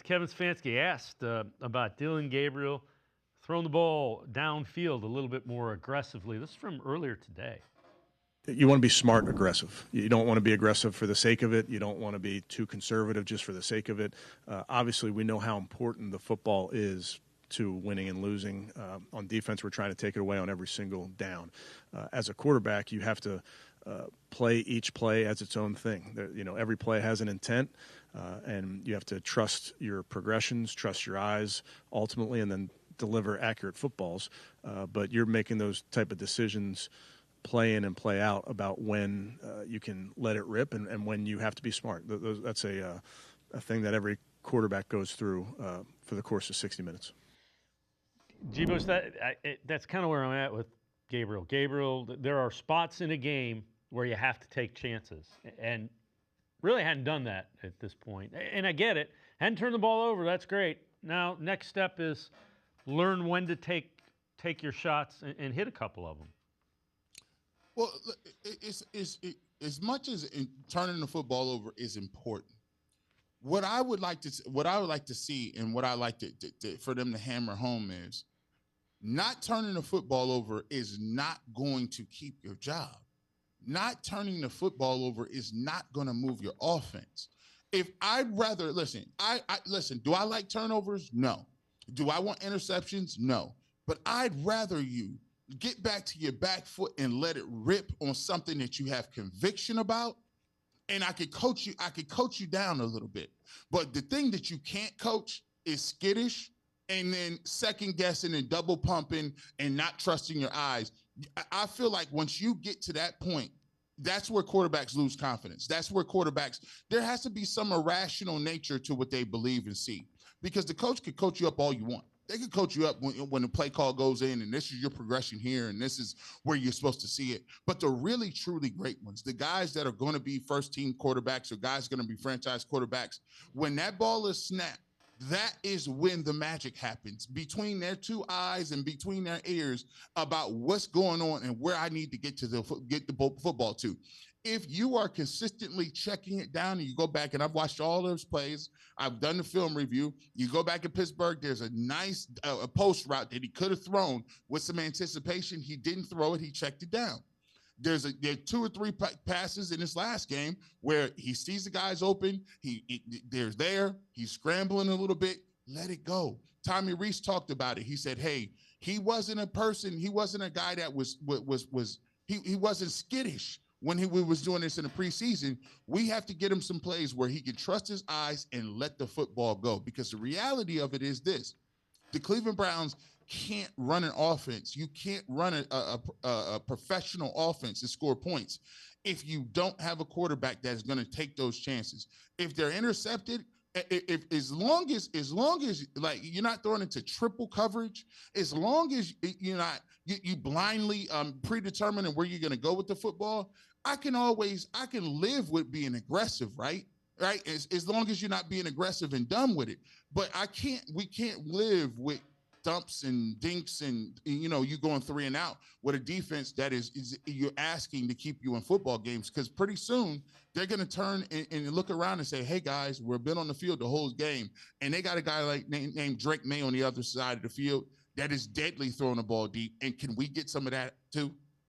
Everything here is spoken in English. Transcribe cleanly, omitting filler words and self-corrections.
Kevin Stefanski asked about Dillon Gabriel throwing the ball downfield a little bit more aggressively. This is from earlier today. You want to be smart aggressive. You don't want to be aggressive for the sake of it. You don't want to be too conservative just for the sake of it. Obviously, we know how important the football is to winning and losing. On defense, we're trying to take it away on every single down. As a quarterback, you have to play each play as its own thing. Every play has an intent, and you have to trust your progressions, trust your eyes ultimately, and then deliver accurate footballs. But you're making those type of decisions play in and play out about when you can let it rip and when you have to be smart. That's a thing that every quarterback goes through for the course of 60 minutes. G-Bush, that's kind of where I'm at with Gabriel. Gabriel, there are spots in a game where you have to take chances, and really hadn't done that at this point. And I get it. Hadn't turned the ball over. That's great. Now, next step is learn when to take your shots and hit a couple of them. Well, it's as much as turning the football over is important. What I would like to see, and what I like to for them to hammer home is, not turning the football over is not going to keep your job. Not turning the football over is not going to move your offense. If I'd rather listen, listen. Do I like turnovers? No. Do I want interceptions? No. But I'd rather you get back to your back foot and let it rip on something that you have conviction about. And I could coach you down a little bit. But the thing that you can't coach is skittish and then second guessing and double pumping and not trusting your eyes. I feel like once you get to that point, that's where quarterbacks lose confidence. That's where there has to be some irrational nature to what they believe and see. Because the coach could coach you up all you want. They could coach you up when the play call goes in and this is your progression here and this is where you're supposed to see it. But the really, truly great ones, the guys that are going to be first-team quarterbacks or guys going to be franchise quarterbacks, when that ball is snapped, that is when the magic happens between their two eyes and between their ears about what's going on and where I need to get the football to. If you are consistently checking it down and you go back, and I've watched all those plays, I've done the film review, you go back in Pittsburgh, there's a nice a post route that he could have thrown with some anticipation. He didn't throw it. He checked it down. There are 2 or 3 passes in this last game where he sees the guys open. He's scrambling a little bit. Let it go. Tommy Reese talked about it. He said, hey, he wasn't a guy that he wasn't skittish when he was doing this in the preseason. We have to get him some plays where he can trust his eyes and let the football go. Because the reality of it is this: the Cleveland Browns can't run an offense. You can't run a professional offense and score points if you don't have a quarterback that's going to take those chances. If they're intercepted, as long as like you're not throwing into triple coverage, as long as you blindly predetermining where you're going to go with the football, I can live with being aggressive, right? Right. As long as you're not being aggressive and dumb with it. But we can't live with dumps and dinks and you going 3 and out with a defense that is you're asking to keep you in football games, because pretty soon they're going to turn and look around and say, hey guys, we've been on the field the whole game, and they got a guy like named Drake May on the other side of the field that is deadly throwing the ball deep, and can we get some of that too?